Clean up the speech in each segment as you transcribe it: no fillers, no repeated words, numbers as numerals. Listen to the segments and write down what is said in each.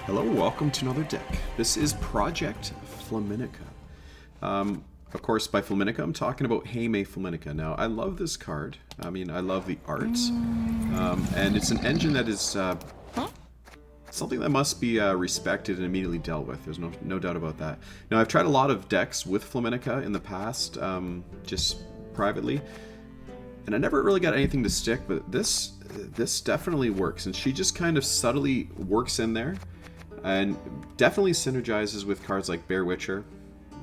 Hello, welcome to another deck. This is Project Flaminica. Of course, by Flaminica, I'm talking about Heymaey Flaminica. Now, I love this card. I mean, I love the art. And it's an engine that is something that must be respected and immediately dealt with. There's no doubt about that. Now, I've tried a lot of decks with Flaminica in the past, just privately. And I never really got anything to stick, but this definitely works. And she just kind of subtly works in there. And definitely synergizes with cards like Bear Witcher.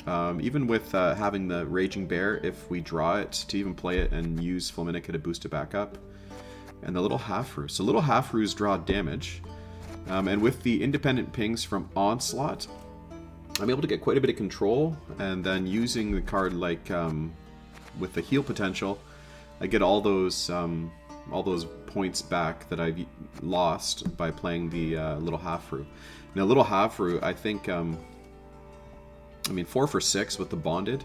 Even with having the Raging Bear, if we draw it to even play it and use Flaminica to boost it back up. And the little Havfrues. So little Havfrues draw damage. And with the independent pings from Onslaught, I'm able to get quite a bit of control. And then using the card like with the heal potential, I get all those points back that I've lost by playing the little Havfrue. Now, little Havfrue, I think, 4 for 6 with the bonded,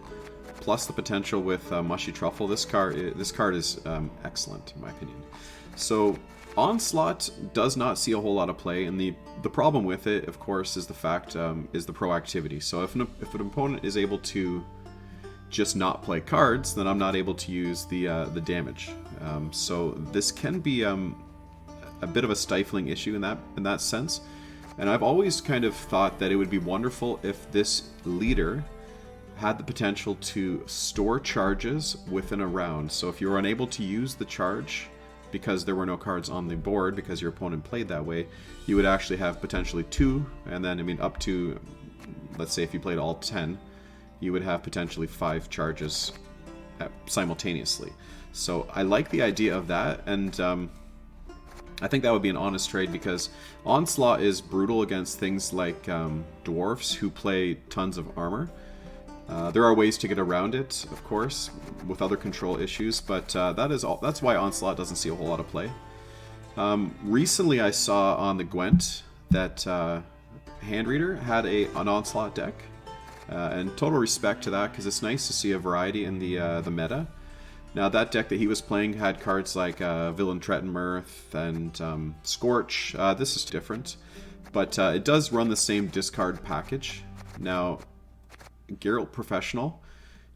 plus the potential with Mushy Truffle. This card is excellent in my opinion. So Onslaught does not see a whole lot of play, and the problem with it, of course, is the fact is the proactivity. So if an opponent is able to just not play cards, then I'm not able to use the damage. So this can be a bit of a stifling issue in that sense. And I've always kind of thought that it would be wonderful if this leader had the potential to store charges within a round. So if you were unable to use the charge because there were no cards on the board because your opponent played that way, you would actually have potentially 2, and then up to, let's say if you played all 10, you would have potentially 5 charges simultaneously. So I like the idea of that, and I think that would be an honest trade, because Onslaught is brutal against things like dwarfs who play tons of armor. There are ways to get around it, of course, with other control issues, but that's why Onslaught doesn't see a whole lot of play. Recently I saw on the Gwent that Handreader had an Onslaught deck, and total respect to that, because it's nice to see a variety in the meta. Now, that deck that he was playing had cards like Villain Trettenmirth and Scorch. This is different, but it does run the same discard package. Now, Geralt Professional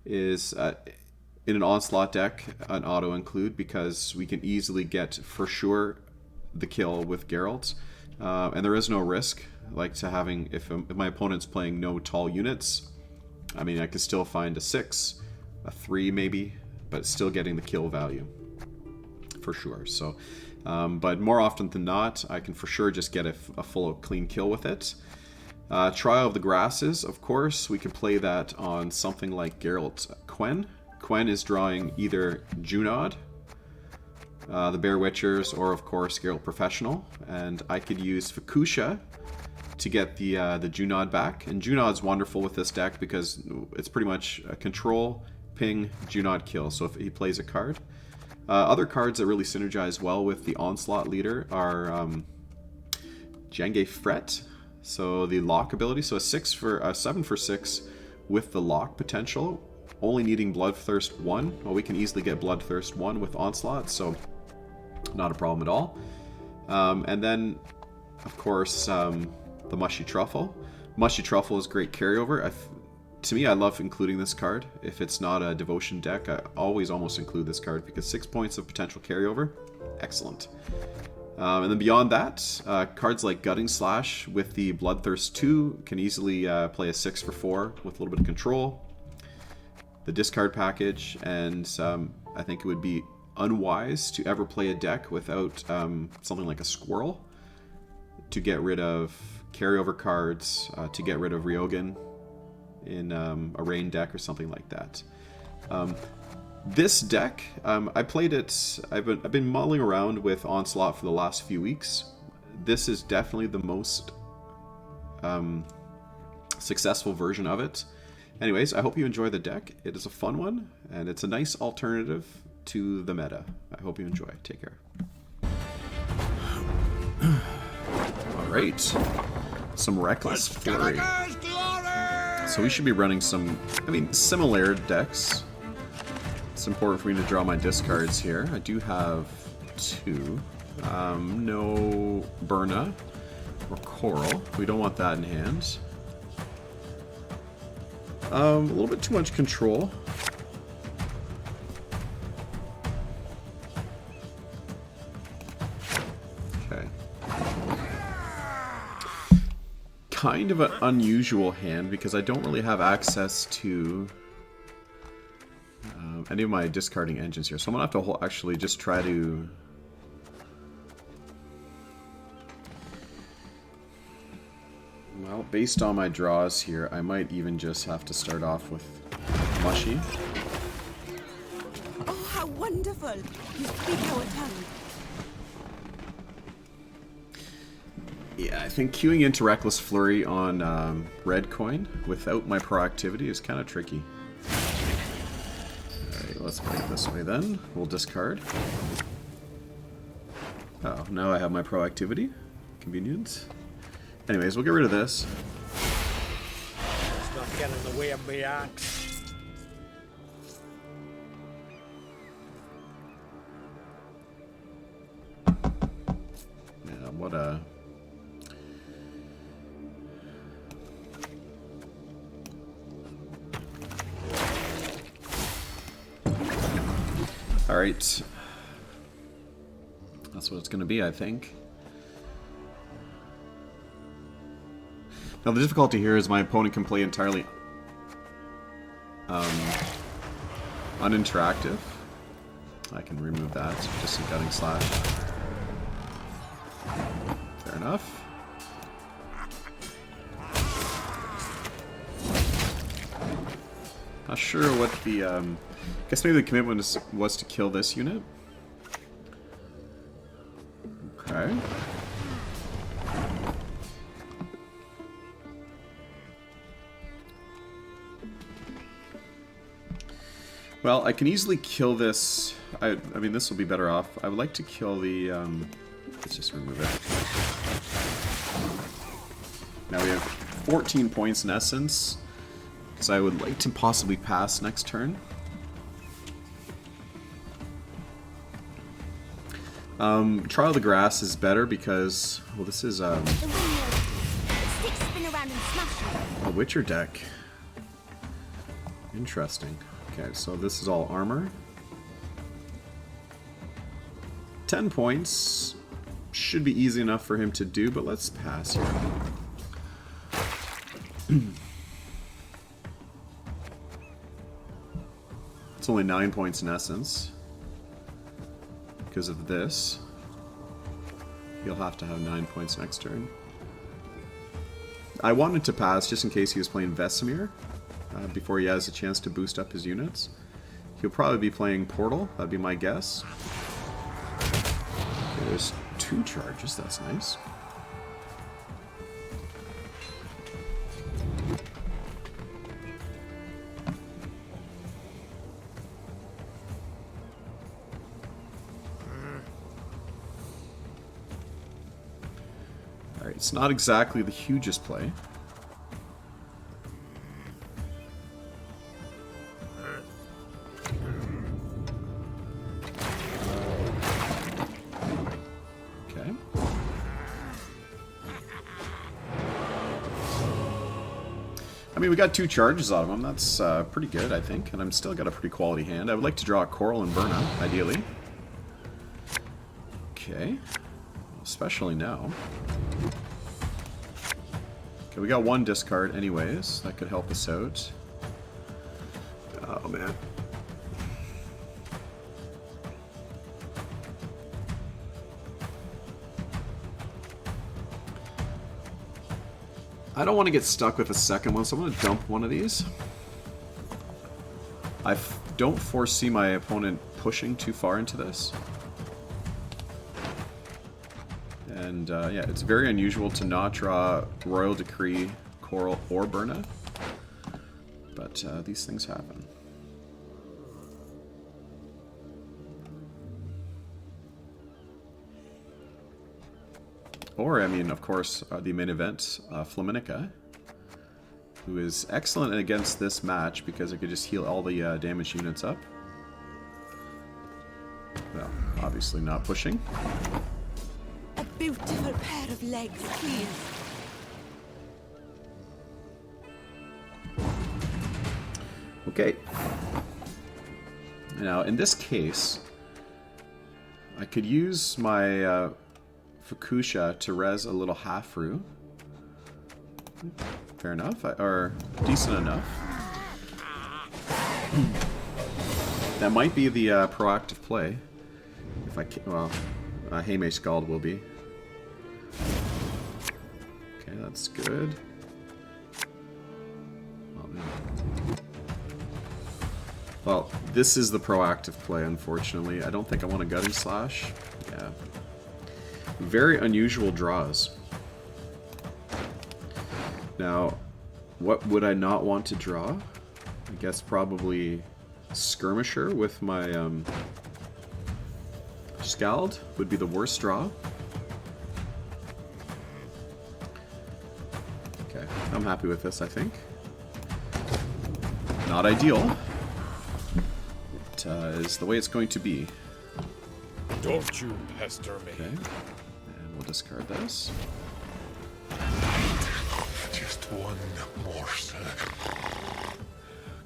is, in an Onslaught deck, an auto-include, because we can easily get, for sure, the kill with Geralt. And there is no risk, like to having, if my opponent's playing no tall units, I mean, I could still find a 6, a 3 maybe, but still getting the kill value, for sure. So, but more often than not, I can for sure just get a full clean kill with it. Trial of the Grasses, of course, we can play that on something like Geralt Quen. Quen is drawing either Junod, the Bear Witchers, or of course Geralt Professional, and I could use Fukusha to get the Junod back. And Junod's wonderful with this deck because it's pretty much a control, ping, Junod kill, so if he plays a card. Other cards that really synergize well with the Onslaught leader are Jenge Fret, so the lock ability, so a 7 for 6 with the lock potential, only needing Bloodthirst 1. Well, we can easily get Bloodthirst 1 with Onslaught, so not a problem at all. And then, of course, the Mushy Truffle. Mushy Truffle is great carryover. To me, I love including this card. If it's not a devotion deck, I always almost include this card because 6 points of potential carryover, excellent. And then beyond that, cards like Gutting Slash with the Bloodthirst 2 can easily play a 6 for 4 with a little bit of control. The discard package, and I think it would be unwise to ever play a deck without something like a Squirrel to get rid of carryover cards, to get rid of Ryogan in a rain deck or something like that. This deck, I played it, I've been mulling around with Onslaught for the last few weeks. This is definitely the most successful version of it. Anyways, I hope you enjoy the deck. It is a fun one, and it's a nice alternative to the meta. I hope you enjoy. Take care. Alright. Some Reckless Flurry. So we should be running some, similar decks. It's important for me to draw my discards here. I do have 2. No Burna. Or coral. We don't want that in hand. A little bit too much control. Okay. Kind of an unusual hand because I don't really have access to any of my discarding engines here. So I'm going to have to actually just try to... Well, based on my draws here, I might even just have to start off with Mushy. Oh, how wonderful! You speak our tongue. Yeah, I think queuing into Reckless Flurry on red coin without my proactivity is kind of tricky. Alright, let's play it this way then. We'll discard. Oh, now I have my proactivity. Convenient. Anyways, we'll get rid of this. It's not getting in the way of my axe. Yeah, what a... Alright. That's what it's going to be, I think. Now the difficulty here is my opponent can play entirely uninteractive. I can remove that, just a gutting slash. Fair enough. Not sure what the I guess maybe the commitment was to kill this unit. Okay. Well, I can easily kill this. I mean, this will be better off. I would like to kill the... let's just remove it. Now we have 14 points in essence. Because I would like to possibly pass next turn. Trial of the Grass is better because... Well, this is... a Witcher deck. Interesting. Okay, so this is all armor. 10 points. Should be easy enough for him to do, but let's pass here. It's only 9 points in essence. Because of this. He'll have to have 9 points next turn. I wanted to pass just in case he was playing Vesemir. Before he has a chance to boost up his units. He'll probably be playing Portal, that'd be my guess. Okay, there's 2 charges, that's nice. Alright, it's not exactly the hugest play. I mean, we got 2 charges out of him. That's pretty good, I think. And I'm still got a pretty quality hand. I would like to draw a Coral and Burna, ideally. Okay. Especially now. Okay, we got 1 discard anyways. That could help us out. Oh, man. I don't want to get stuck with a second one, so I'm going to dump one of these. I don't foresee my opponent pushing too far into this. And yeah, it's very unusual to not draw Royal Decree, Coral, or Burna. But these things happen. Or, I mean, of course, the main event, Flaminica, who is excellent against this match because it could just heal all the damaged units up. Well, obviously not pushing. beautiful pair of legs, please. Okay. Now, in this case, I could use my Fukusha to res a little Havfrue. Fair enough, or decent enough. That might be the proactive play. If I can, well, Heymaey Scald will be. Okay, that's good. Oh, man. Well, this is the proactive play, unfortunately. I don't think I want a Gutting Slash. Yeah. Very unusual draws. Now, what would I not want to draw? I guess probably Skirmisher with my Scald would be the worst draw. Okay, I'm happy with this, I think. Not ideal. It is the way it's going to be. Don't you pester me. Okay, and we'll discard this. Just one morsel.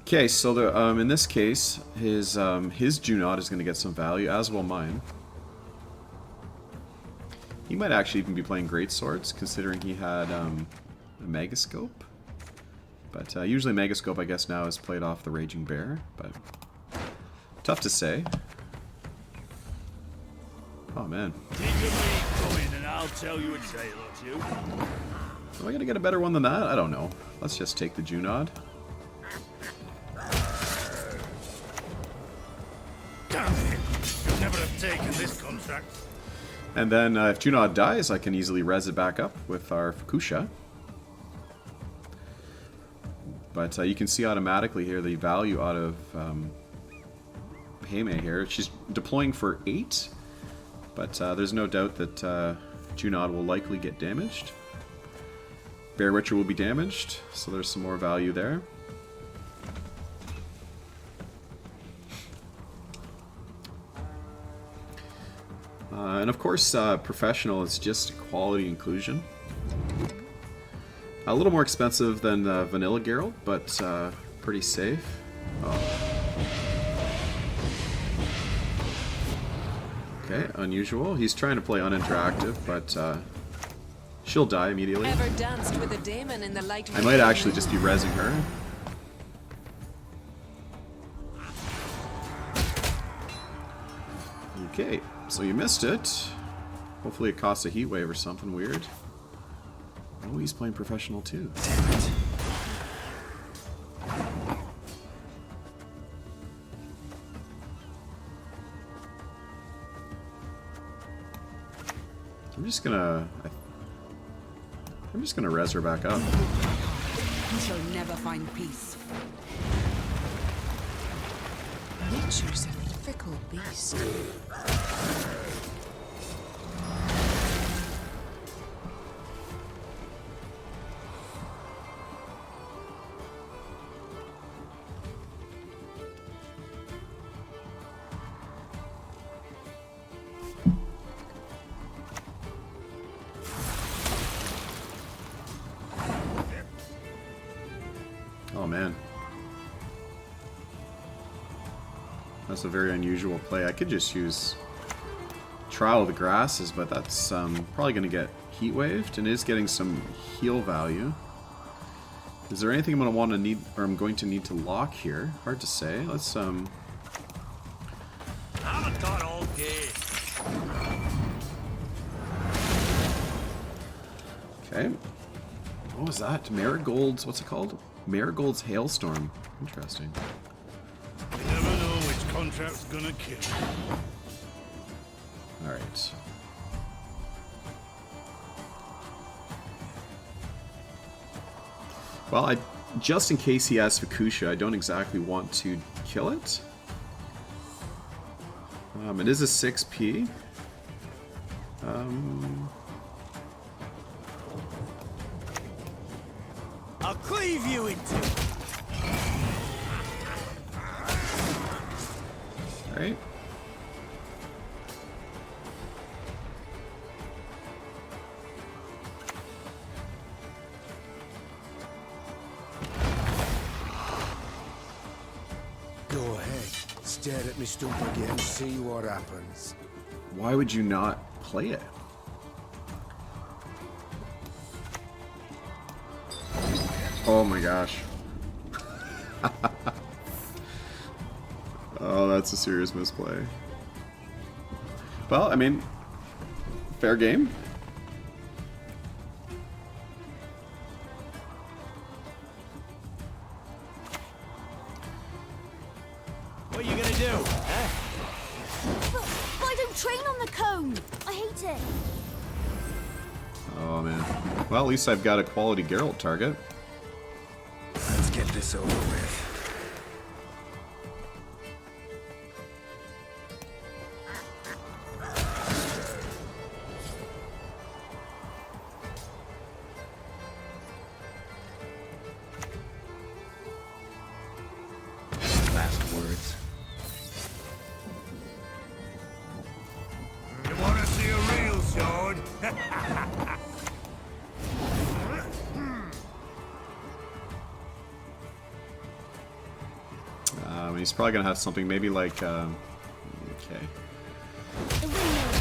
Okay, so the, in this case, his Junod is going to get some value, as will mine. He might actually even be playing Greatswords, considering he had a Megascope. But usually Megascope, I guess, now is played off the Raging Bear, but tough to say. Oh, man. And I'll tell you a tale or two. Am I going to get a better one than that? I don't know. Let's just take the Junod. Damn it! Should never have taken this contract. And then if Junod dies, I can easily res it back up with our Fukusha. But you can see automatically here the value out of Heymaey here. She's deploying for 8, but there's no doubt that Junod will likely get damaged. Bear Witcher will be damaged, so there's some more value there. And of course, Professional is just quality inclusion. A little more expensive than Vanilla Geralt, but pretty safe. Oh. Okay, unusual. He's trying to play uninteractive, but she'll die immediately. Ever danced with a daemon in the light? I might actually just be rezzing her. Okay, so you missed it. Hopefully it costs a heat wave or something weird. Oh, he's playing Professional too. Damn it. I'm just gonna res her back up. You shall never find peace. Nature's a fickle beast. Oh man. That's a very unusual play. I could just use Trial of the Grasses, but that's probably going to get heat waved and is getting some heal value. Is there anything I'm going to want to need, or I'm going to need to lock here? Hard to say. Let's I'm a god all day. Okay. What was that? Marigold's, what's it called? Marigold's Hailstorm. Interesting. You never know which contract's gonna kill. Alright. Well, just in case he has Fukusha, I don't exactly want to kill it. It is a 6p. I'll cleave you in two. Alright. stare at me stump again, see what happens. Why would you not play it? Oh my gosh. Oh, that's a serious misplay. Well, I mean, fair game. What are you gonna do? Huh? But I don't train on the cone. I hate it. Oh man. Well, at least I've got a quality Geralt target. Let's get this over with. Last words. You wanna see a real sword? He's probably gonna have something maybe like, okay. The windmill.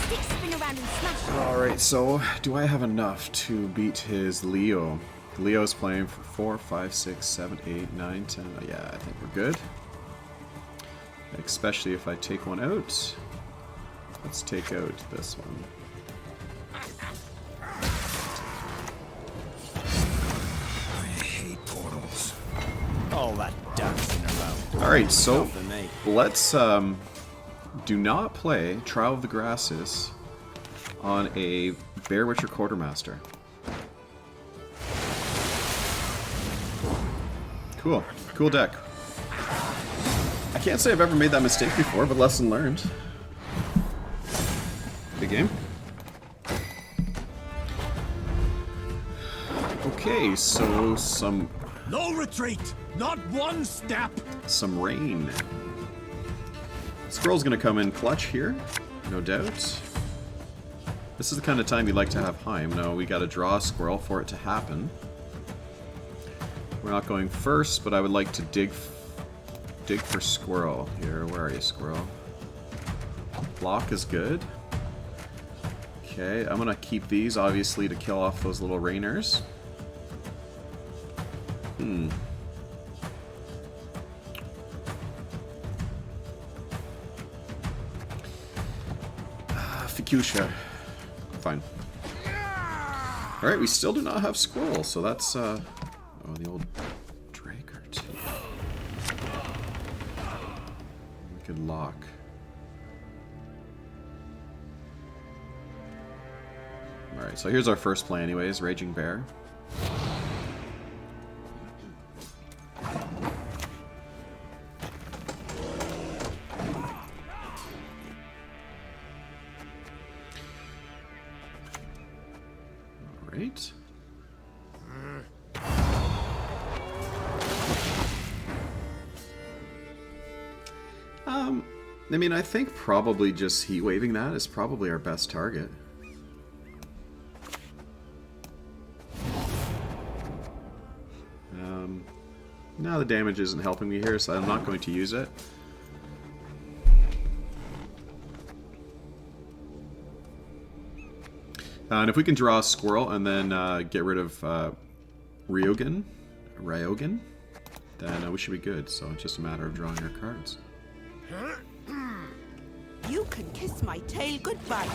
Sticks spin around and smash. Alright, so do I have enough to beat his Leo? Leo's playing for 4, 5, 6, 7, 8, 9, 10. Yeah, I think we're good. Especially if I take one out. Let's take out this one. I hate portals. All that dancing around. Alright, so For me. let's do not play Trial of the Grasses on a Bear Witcher Quartermaster. Cool. Cool deck. I can't say I've ever made that mistake before, but lesson learned. Big game. Okay, so some No retreat! Not one step! some rain. Squirrel's gonna come in clutch here, no doubt. This is the kind of time you'd like to have Heim. No, we gotta draw a squirrel for it to happen. We're not going first, but I would like to dig for squirrel here. Where are you, squirrel? Block is good. Okay, I'm gonna keep these, obviously, to kill off those little rainers. Fuchsia. Fine. Alright, we still do not have squirrel, so that's, oh, the old Draker, too. We could lock. Alright, so here's our first play anyways, Raging Bear. Alright. I mean, I think probably just heat waving that is probably our best target. Now the damage isn't helping me here, so I'm not going to use it. And if we can draw a squirrel and then get rid of Ryogen, then we should be good. So it's just a matter of drawing our cards. You can kiss my tail goodbye.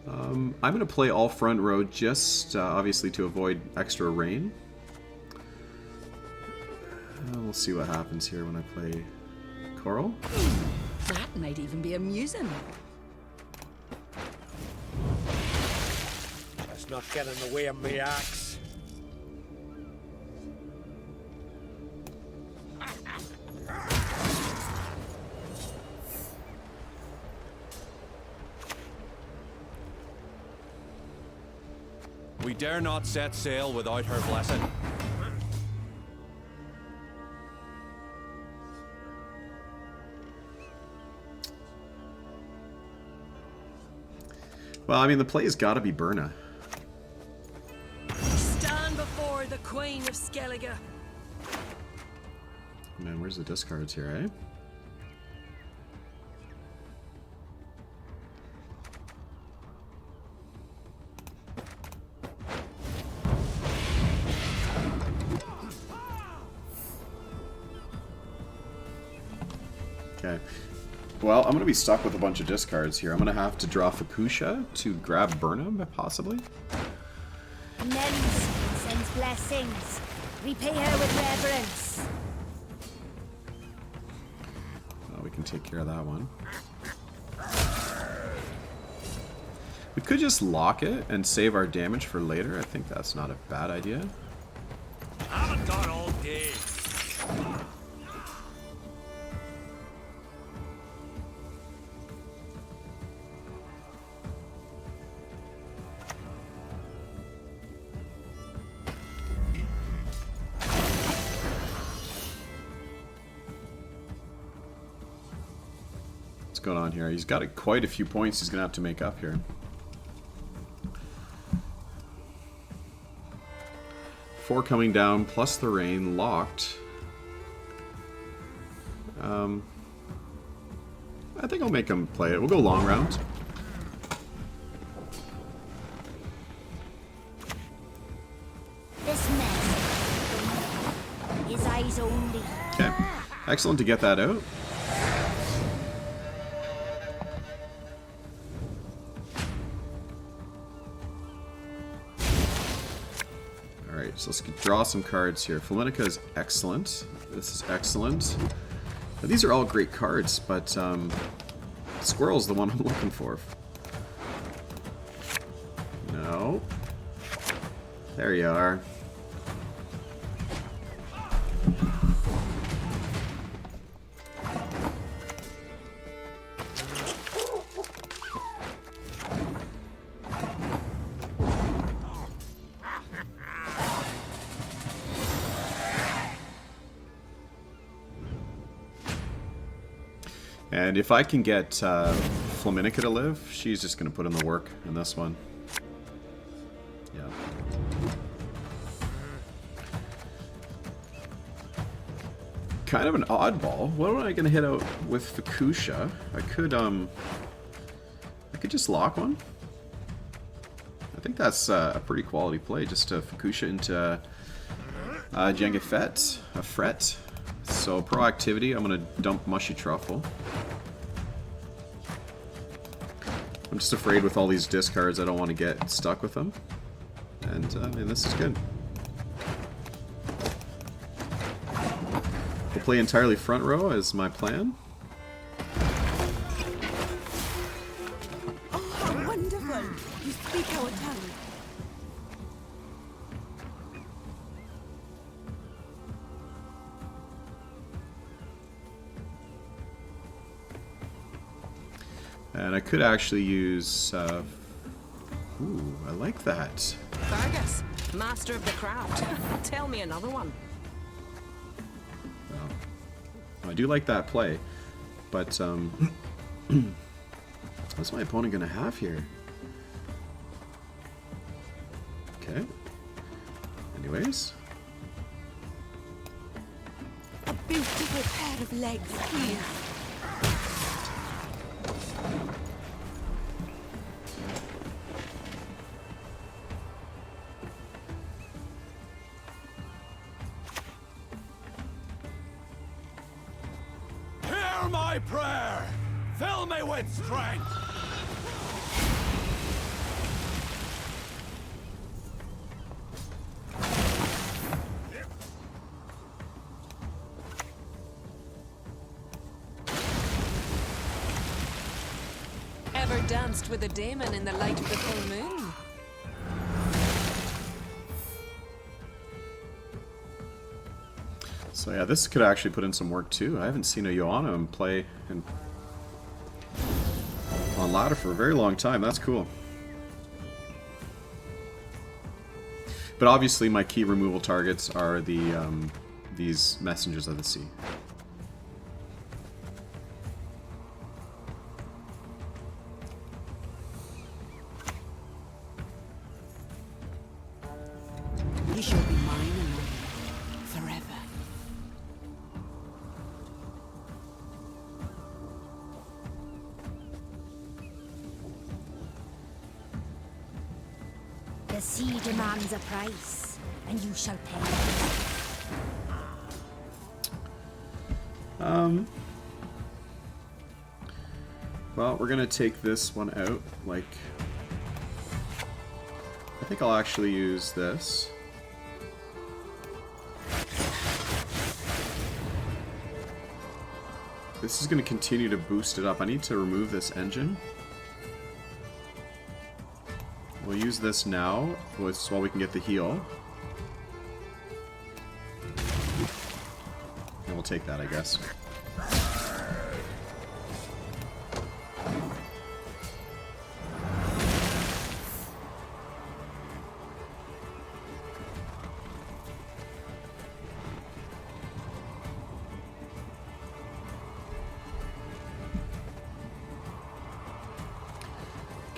I'm going to play all front row just obviously to avoid extra rain. We'll see what happens here when I play Coral. That might even be amusing. Let's not get in the way of me axe. We dare not set sail without her blessing. Well, I mean, the play's got to be Berna. Stand before the Queen of Skellige. Man, where's the discards here, eh? Okay. Well, I'm going to be stuck with a bunch of discards here. I'm going to have to draw Fukusha to grab Burnham, possibly. Nems sends blessings. Repay her with reverence. Well, we can take care of that one. We could just lock it and save our damage for later. I think that's not a bad idea. I haven't got all day. What's going on here? He's got quite a few points he's going to have to make up here. Four coming down, plus the rain, locked. I think I'll make him play it. We'll go long round. This mess. His eyes only. Okay. Excellent to get that out. Alright, so let's draw some cards here. Flaminica is excellent. This is excellent. Now, these are all great cards, but Squirrel's the one I'm looking for. No. There you are. And if I can get Flaminica to live, she's just going to put in the work in this one. Yeah. Kind of an oddball. What am I going to hit out with Fukusha? I could just lock one. I think that's a pretty quality play. Just to Fukusha into Jenga Fett, a Fret. So proactivity, I'm going to dump Mushy Truffle. I'm just afraid with all these discards I don't want to get stuck with them. And this is good. We'll play entirely front row as my plan. Oh, how wonderful! You speak our tongue. And I could actually use... ooh, I like that. Fergus, master of the craft. Tell me another one. I do like that play. But, what's my opponent going to have here? Okay. Anyways. A beautiful pair of legs, please. Hear my prayer! Fill me with strength! Ever danced with a daemon in the light of the full moon? So yeah, this could actually put in some work too. I haven't seen a Joanna play on ladder for a very long time. That's cool. But obviously my key removal targets are the these Messengers of the Sea. He shall be mine alone, forever. The sea demands a price, and you shall pay. Well, we're gonna take this one out. Like, I think I'll actually use this. This is going to continue to boost it up. I need to remove this engine. We'll use this now, while we can get the heal. And we'll take that, I guess.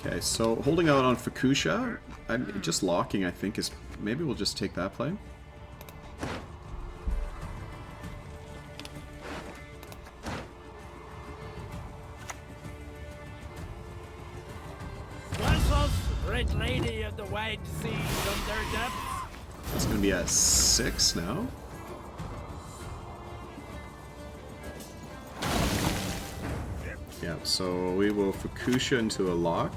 Okay, so holding out on Fukusha, I'm just locking, I think, is... Maybe we'll just take that play. Bless us, great lady of the wide seas under depths. It's going to be at 6 now. Yeah, so we will Fukusha into a lock.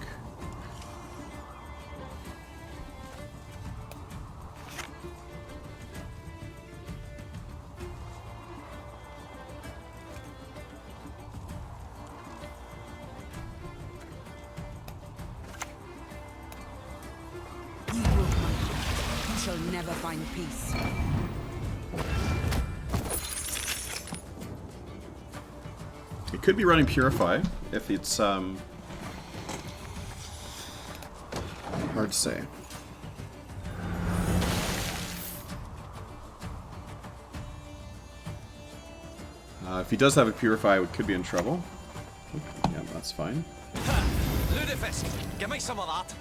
You broke my heart. You shall never find peace. It could be running Purify if it's hard to say. If he does have a Purify, it could be in trouble. Yeah, that's fine. Ludifisk, give me some of that.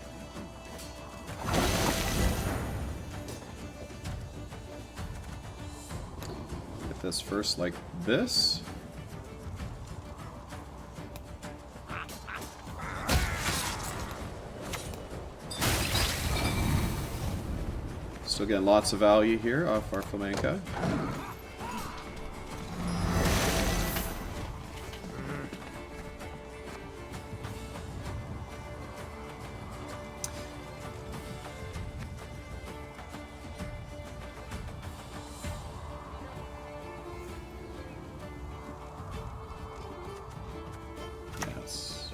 Get this first like this. Still getting lots of value here off our Flaminca. Yes.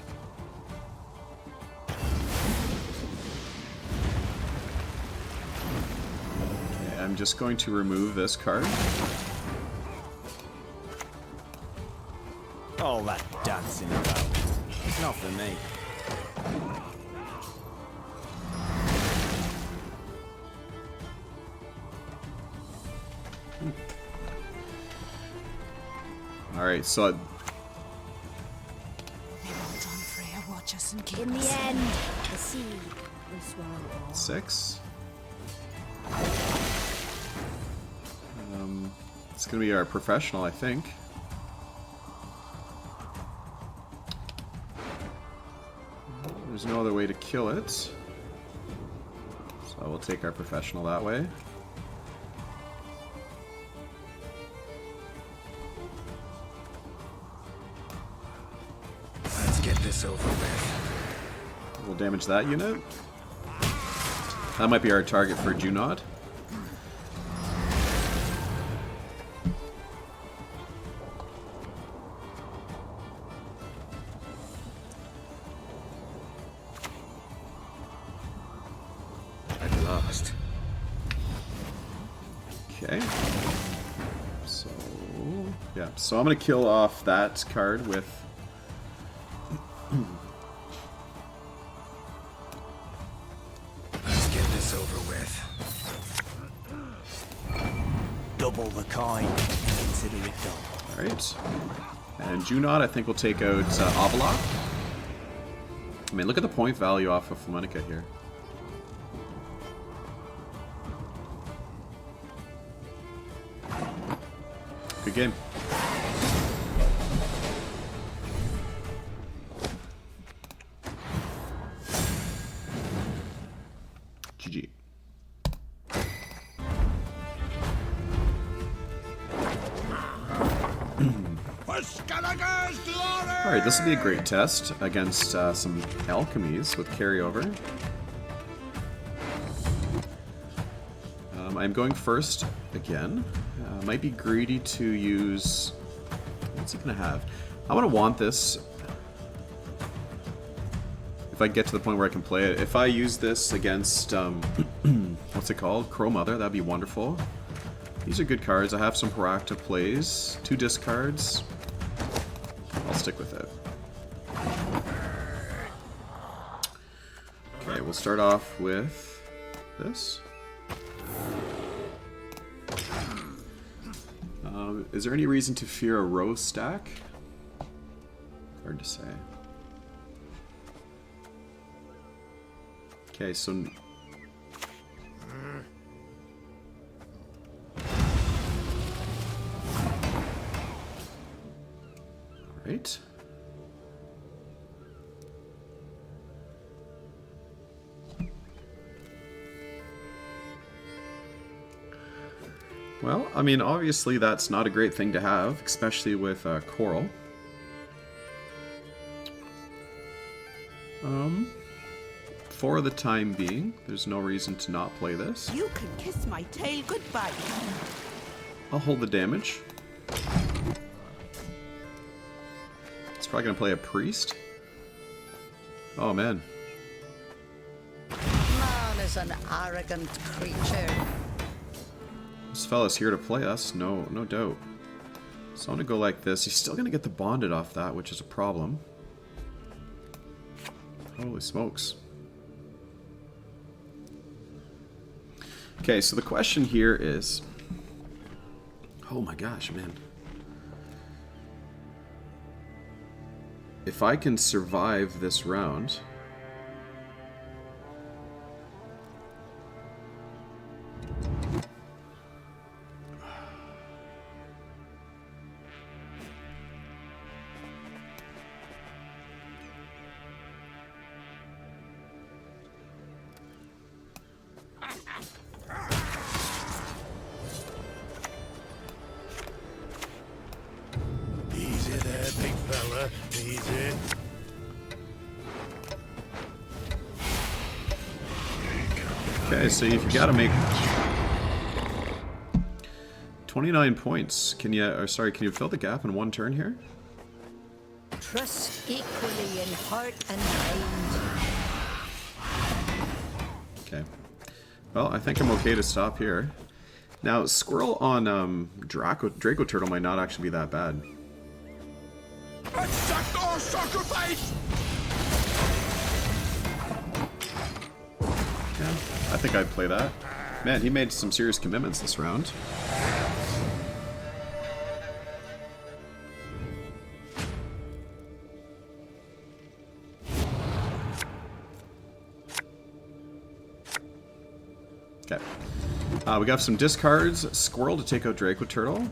I'm just going to remove this card. All that dancing about. It's not for me. Alright, so May Lord John Freya watch us and keep In the us. end, the sea will swallow all. 6. It's gonna be our professional, I think. There's no other way to kill it. So we'll take our professional that way. Let's get this over with. We'll damage that unit. That might be our target for Junod. I've lost. Okay. So, yeah. So I'm going to kill off that card with... Let's get this over with. Double the coin. Consider it done. Alright. And Junod, I think, will take out Avalok. I mean, look at the point value off of Flaminica here. Good game. GG. Alright, this will be a great test against some alchemies with carryover. I'm going first again. Might be greedy to use... What's he gonna have? I'm gonna want this if I get to the point where I can play it. If I use this against, what's it called? Crow Mother, that'd be wonderful. These are good cards. I have some proactive plays. 2 discards. I'll stick with it. Okay, we'll start off with this. Is there any reason to fear a row stack? Hard to say. Okay, so... Alright. Well, I mean, obviously that's not a great thing to have, especially with Coral. For the time being, there's no reason to not play this. You can kiss my tail goodbye. I'll hold the damage. It's probably gonna play a priest. Oh man. Man is an arrogant creature. This fella's here to play us, no doubt. So I'm gonna go like this. He's still gonna get the bonded off that, which is a problem. Holy smokes. Okay, so the question here is... Oh my gosh, man. If I can survive this round... Easy there, big fella. Easy. Okay, so you've got to make 29 points. Can you, or sorry, can you fill the gap in one turn here? Trust equally in heart and mind. Okay. Well, I think I'm okay to stop here. Now, Squirrel on Draco Turtle might not actually be that bad. Accept our sacrifice! Yeah, I think I'd play that. Man, he made some serious commitments this round. Okay. We got some discards. Squirrel to take out Draco Turtle.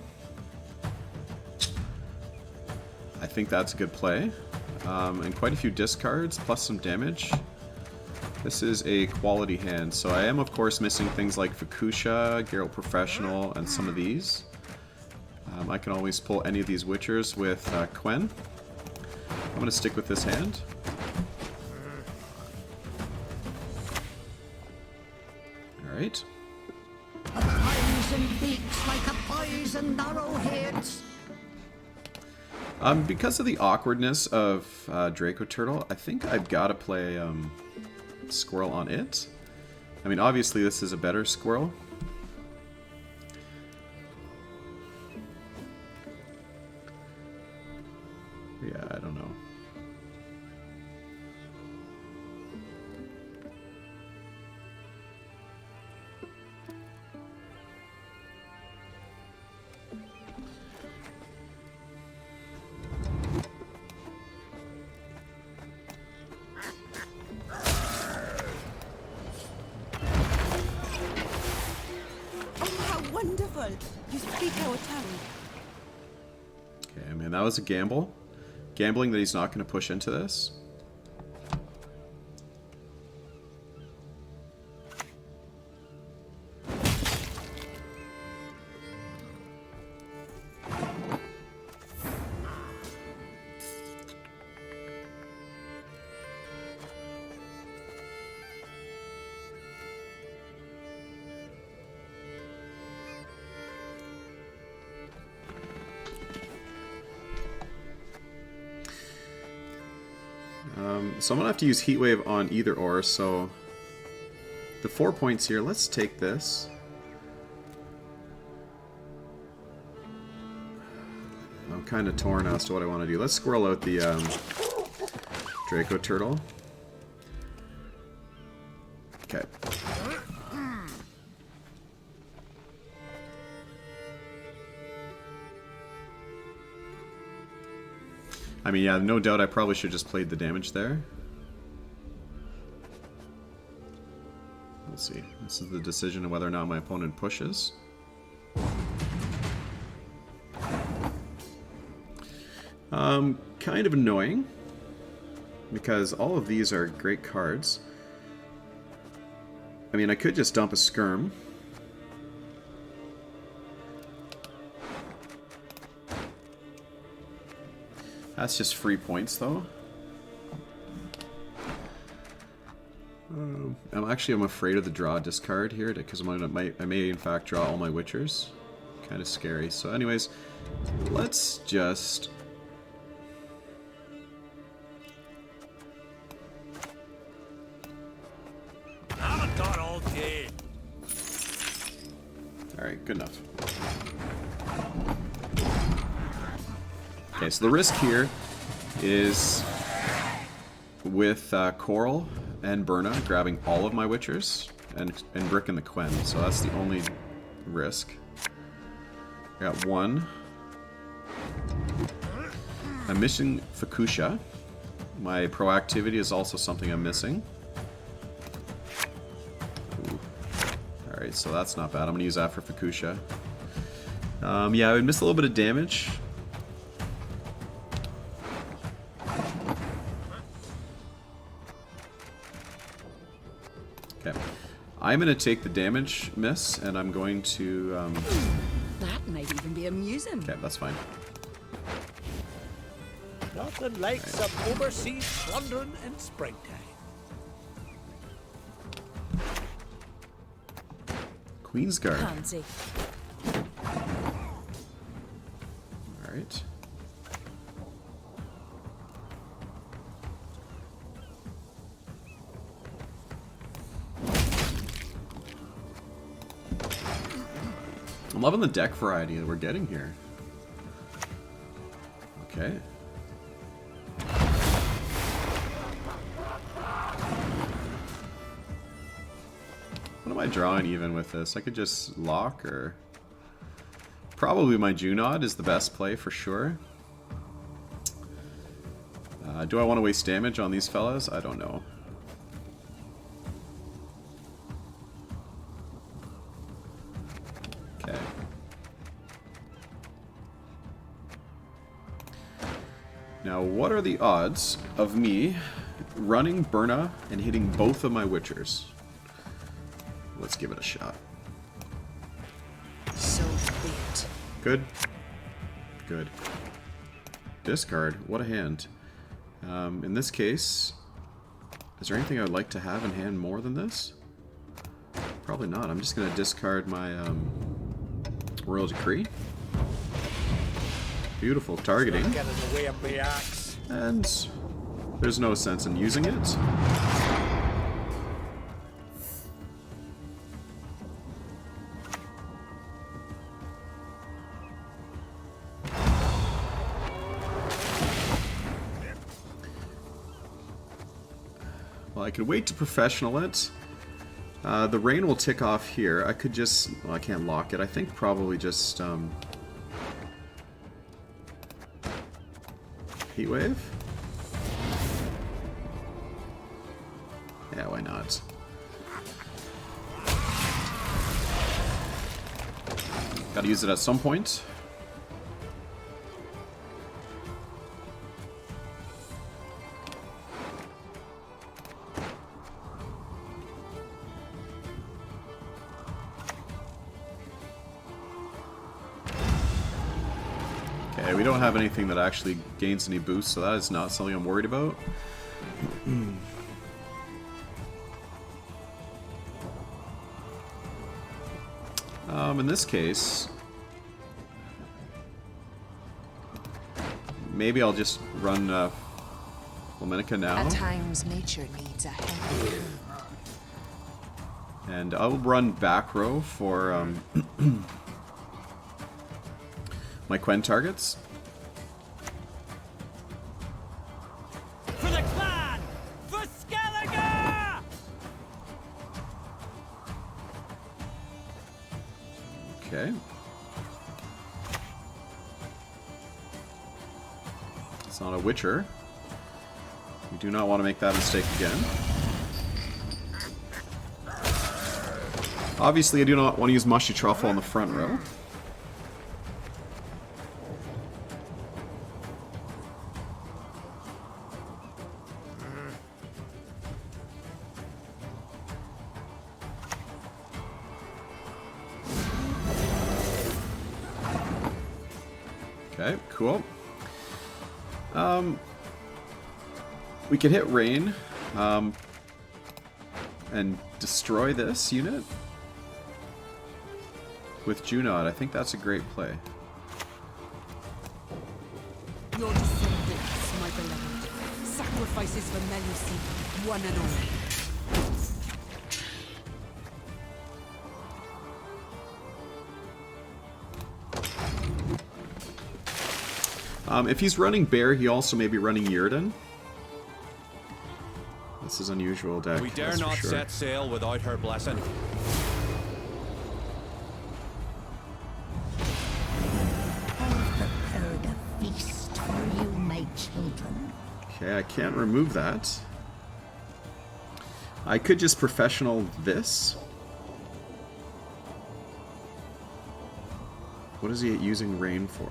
I think that's a good play. And quite a few discards, plus some damage. This is a quality hand, so I am of course missing things like Fukusha, Geralt Professional, and some of these. I can always pull any of these Witchers with Quen. I'm going to stick with this hand. Alright. A poison beaks like a poison arrowheads. Because of the awkwardness of Draco Turtle, I think I've got to play Squirrel on it. I mean, obviously this is a better Squirrel. Yeah, I don't know. Wonderful! You speak our tongue. Okay, I mean, that was a gamble. Gambling that he's not going to push into this. So I'm gonna have to use Heatwave on either or, so the 4 points here, let's take this. I'm kind of torn as to what I want to do. Let's squirrel out the Draco Turtle. Okay. I mean, yeah, no doubt I probably should have just played the damage there. Let's see. This is the decision of whether or not my opponent pushes. Kind of annoying, because all of these are great cards. I mean, I could just dump a Skirm. That's just free points, though. I'm afraid of the draw discard here, because I may in fact draw all my Witchers. Kind of scary. So anyways, let's just... Alright, good enough. Okay, so the risk here is with Coral and Berna grabbing all of my Witchers and bricking the Quen, so that's the only risk. I got one. I'm missing Fukusha. My proactivity is also something I'm missing. Alright, so that's not bad. I'm going to use that for Fukusha. Yeah, I would miss a little bit of damage. Okay. I'm going to take the damage miss, and I'm going to... That might even be amusing. Okay, that's fine. Nothing like some overseas plundering in springtime. Queensguard. Fancy. Alright. I'm loving the deck variety that we're getting here. Okay. What am I drawing even with this? I could just lock, or... Probably my Junod is the best play for sure. Do I want to waste damage on these fellas? I don't know. Okay. Now, what are the odds of me running Berna and hitting both of my Witchers? Let's give it a shot. So be it. Good. Good. Discard. What a hand. In this case, is there anything I would like to have in hand more than this? Probably not. I'm just going to discard my Royal Decree. Beautiful targeting. Get in the way of my axe. And there's no sense in using it. Well, I could wait to professional it. The rain will tick off here. I could just... Well, I can't lock it. I think probably just... Heatwave? Yeah, why not? Gotta use it at some point. Okay, we don't have anything that actually gains any boost, so that is not something I'm worried about. In this case, maybe I'll just run Flaminica now. At times, nature needs a heavy hand. And I'll run back row for my Gwent targets. For the clan! For Skellige! Okay. It's not a Witcher. We do not want to make that mistake again. Obviously, I do not want to use Mushy Truffle on the front row. Okay, cool. We could hit Rain and destroy this unit with Junod. I think that's a great play. Your descendants, my beloved. Sacrifices for Melusi, one and all. If he's running Bear, he also may be running Yrden. This is unusual deck. We dare not set sail without her blessing. I've prepared a feast for you, my children. Okay, I can't remove that. I could just professional this. What is he using Rain for?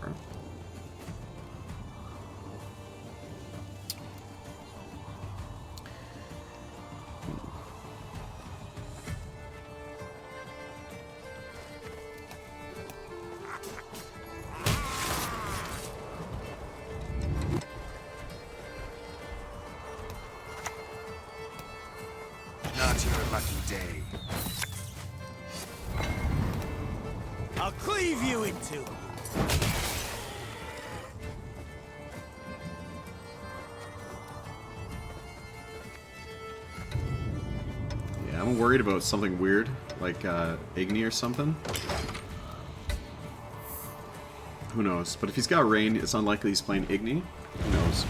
Not your lucky day. I'll cleave you in two. Yeah, I'm worried about something weird, like Igni or something. Who knows? But if he's got Rain, it's unlikely he's playing Igni. Who knows?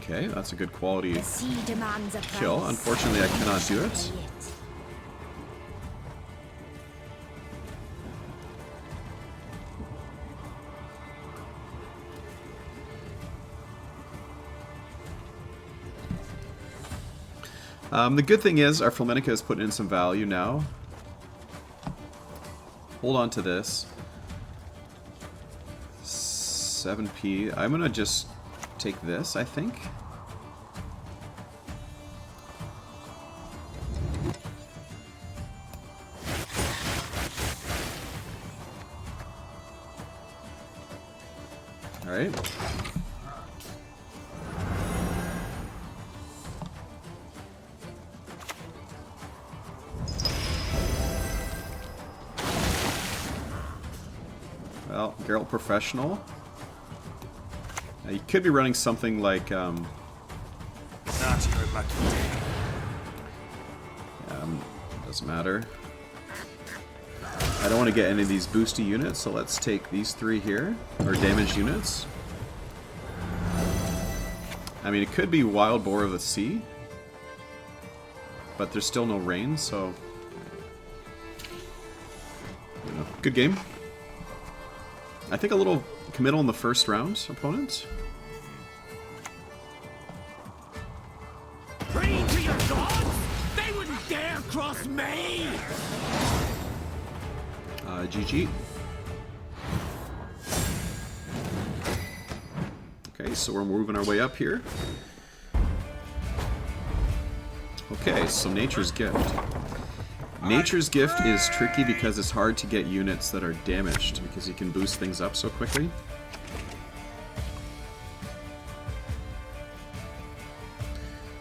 Okay, that's a good quality The sea demands a kill. price. Unfortunately, I cannot do it. Pay it. The good thing is our Flaminica is putting in some value now. Hold on to this. 7p. I'm gonna just take this, I think. Alright. Well, Geralt Professional. Now, you could be running something like, Not your lucky day. doesn't matter. I don't want to get any of these boosty units, so let's take these three here, or damaged units. I mean, it could be Wild Boar of the Sea, but there's still no rain, so you know, good game. I think a little committal in the first round, opponent. Praying to your gods? They wouldn't dare cross me! GG. Okay, so we're moving our way up here. Okay, so Nature's Gift. Nature's Gift is tricky because it's hard to get units that are damaged, because you can boost things up so quickly.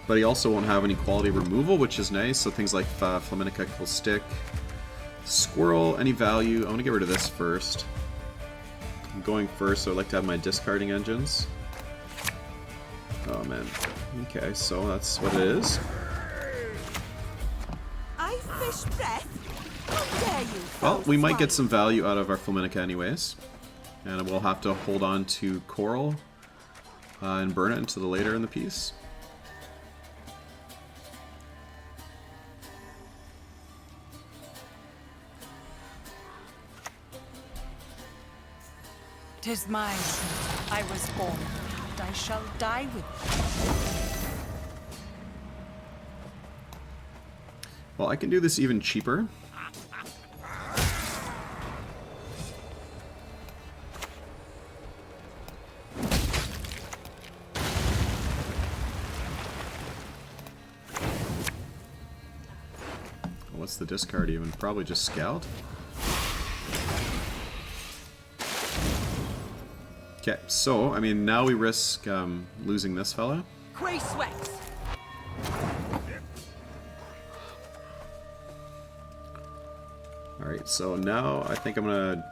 But he also won't have any quality removal, which is nice, so things like Flaminica will stick. Squirrel, any value. I want to get rid of this first. I'm going first, so I like to have my discarding engines. Oh man. Okay, so that's what it is. I fish breath? How dare you? Well, we might get some value out of our Flaminica anyways. And we'll have to hold on to Coral and burn it into the later in the piece. "'Tis mine. I was born, and I shall die with it." Well, I can do this even cheaper. What's the discard even? Probably just Scout. Okay, so, I mean, now we risk losing this fella. Quay sweats. Alright, so now I think I'm gonna...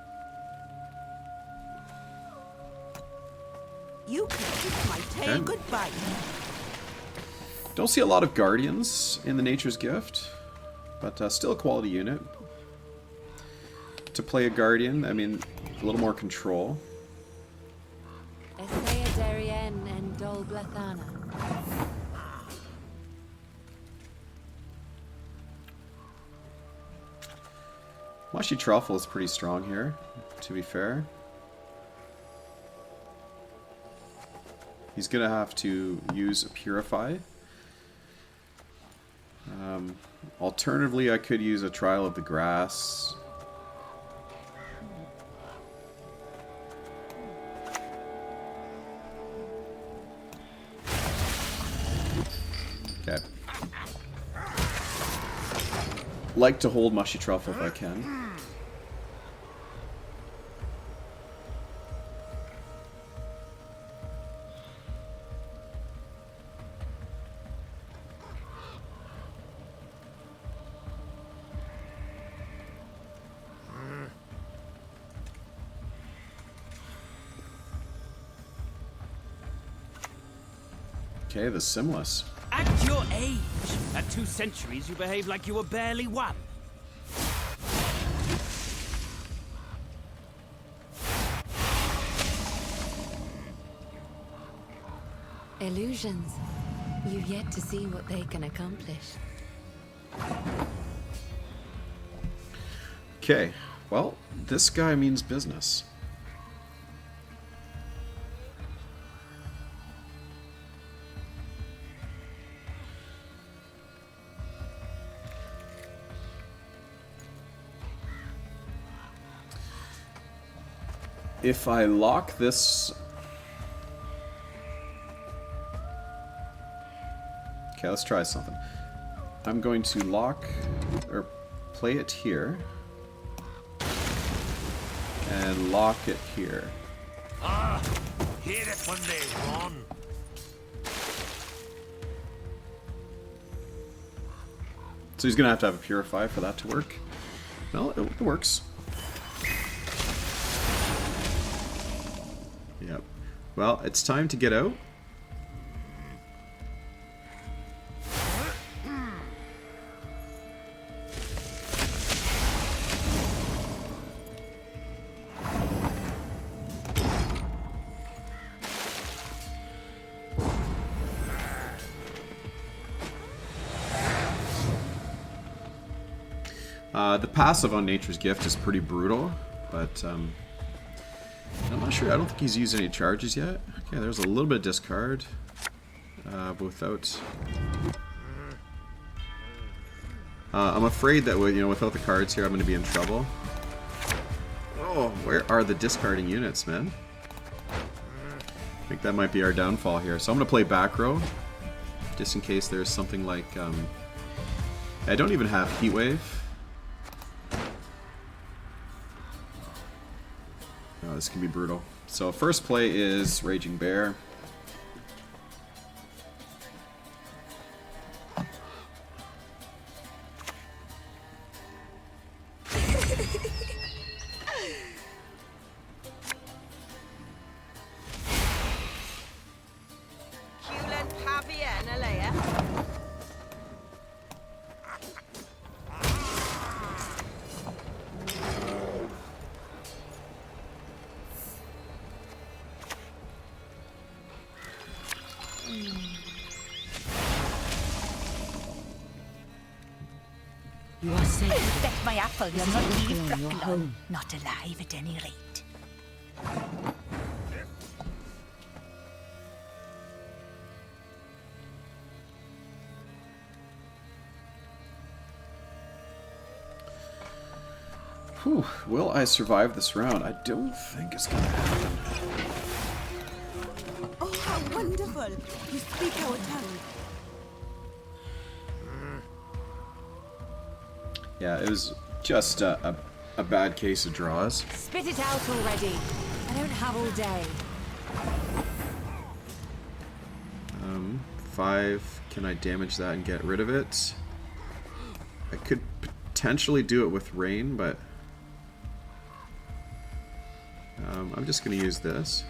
You can kiss my tail Okay. goodbye. Don't see a lot of Guardians in the Nature's Gift, but still a quality unit. To play a Guardian, I mean, a little more control. Essaya Darien and Dol Blathana. Mushy Truffle is pretty strong here, to be fair. He's gonna have to use a Purify. Alternatively, I could use a Trial of the Grass. Okay. Like to hold Mushy Truffle if I can. Okay, the Simless. At your age, at 2 centuries, you behave like you were barely 1. Illusions. You've yet to see what they can accomplish. Okay, well, this guy means business. If I lock this... Okay, let's try something. I'm going to lock, or play it here. And lock it here. Ah, hear it when they run. So he's going to have a Purify for that to work. Well, it works. Yep. Well, it's time to get out. The passive on Nature's Gift is pretty brutal, but I'm not sure. I don't think he's used any charges yet. Okay, there's a little bit of discard, but without. I'm afraid that without the cards here, I'm going to be in trouble. Oh, where are the discarding units, man? I think that might be our downfall here. So I'm going to play back row, just in case there's something like. I don't even have Heatwave. Oh, this can be brutal. So first play is Raging Bear. Cue You are safe. I bet my apple is not not leave going, you're Brooklyn. home. Not alive at any rate. Whew. Will I survive this round? I don't think it's gonna happen. Oh, how wonderful! You speak our tongue. Yeah, it was just a bad case of draws. Spit it out already. I don't have all day. 5. Can I damage that and get rid of it? I could potentially do it with rain, but I'm just going to use this.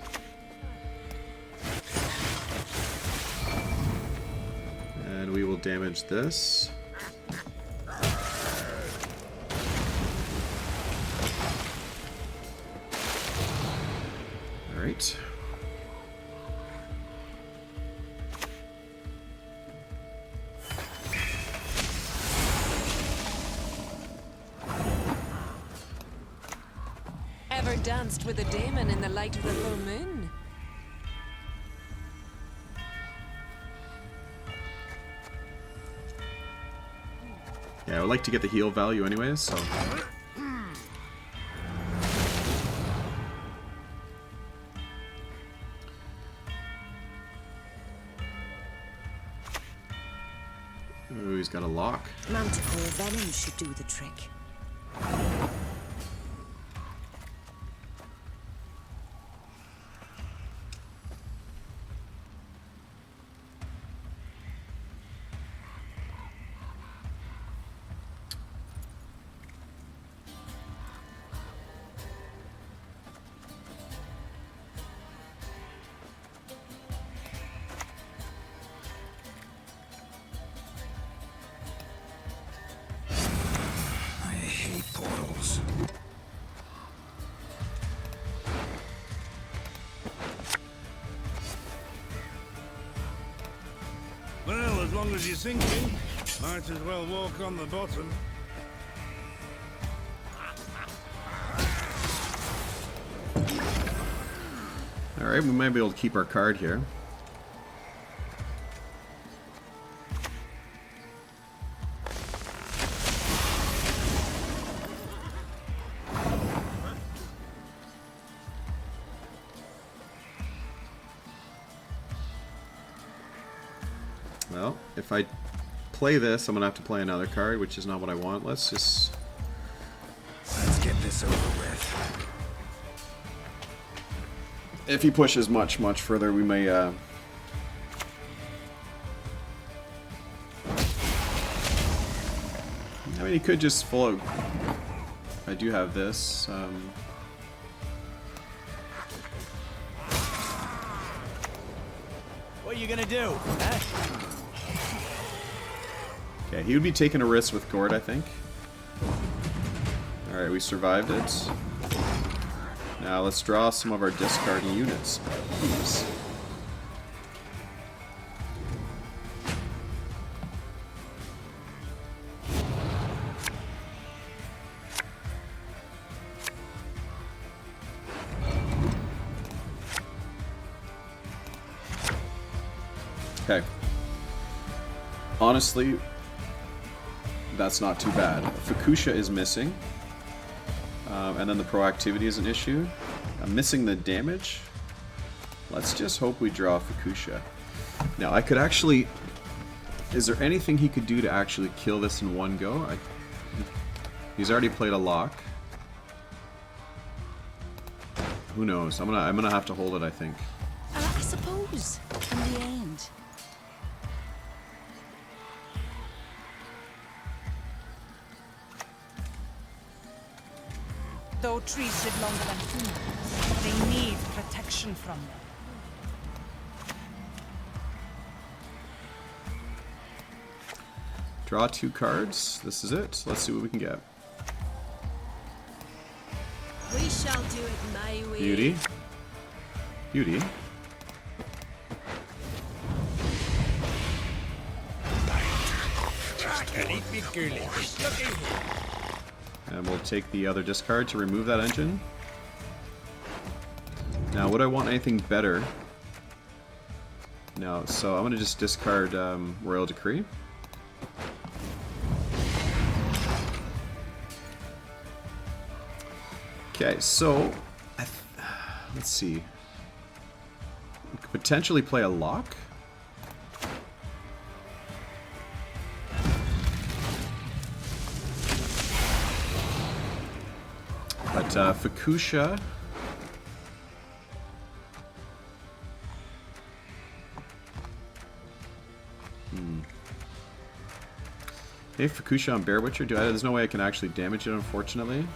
And we will damage this. Alright. Ever danced with a daemon in the light of the full moon? Yeah, I would like to get the heal value anyways, so... Ooh, he's got a lock. Manticore venom should do the trick. Well, as long as you're sinking, might as well walk on the bottom. Alright, we might be able to keep our card here. Well, if I play this, I'm gonna have to play another card, which is not what I want. Let's get this over with. If he pushes much further, we may I mean, he could just full out. I do have this. What are you gonna do? Huh? Okay, he would be taking a risk with Gord, I think. Alright, we survived it. Now let's draw some of our discarding units, please. Okay. Honestly, that's not too bad. Fukusha is missing. And then the proactivity is an issue. I'm missing the damage. Let's just hope we draw Fukusha. Now, I could actually... Is there anything he could do to actually kill this in one go? He's already played a lock. Who knows? I'm gonna have to hold it, I think. I suppose, in the end. Though trees live longer than humans, they need protection from them. Draw 2 cards. This is it. Let's see what we can get. We shall do it my way. Beauty. Beauty. And we'll take the other discard to remove that engine. Now, would I want anything better? No, so I'm going to just discard Royal Decree. Okay, so let's see. We could potentially play a lock. But Fukusha. Hey, Fukusha on Bear Witcher. There's no way I can actually damage it, unfortunately.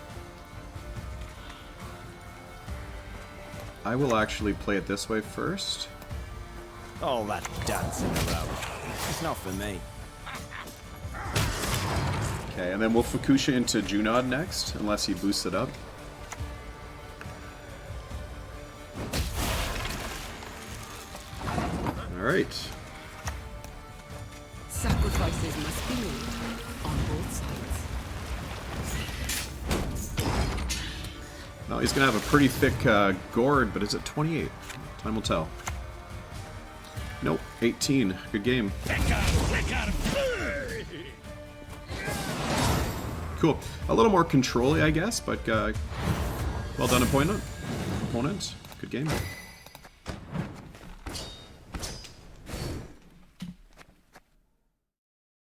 I will actually play it this way first. All that dancing around. It's not for me. Okay, and then we'll Fukusha into Junod next, unless he boosts it up. Alright. Sacrifices must be made on both sides. Well, he's gonna have a pretty thick gourd, but is it 28? Time will tell. Nope, 18. Good game. Cool. A little more control-y, I guess, but well done, opponent. Good game.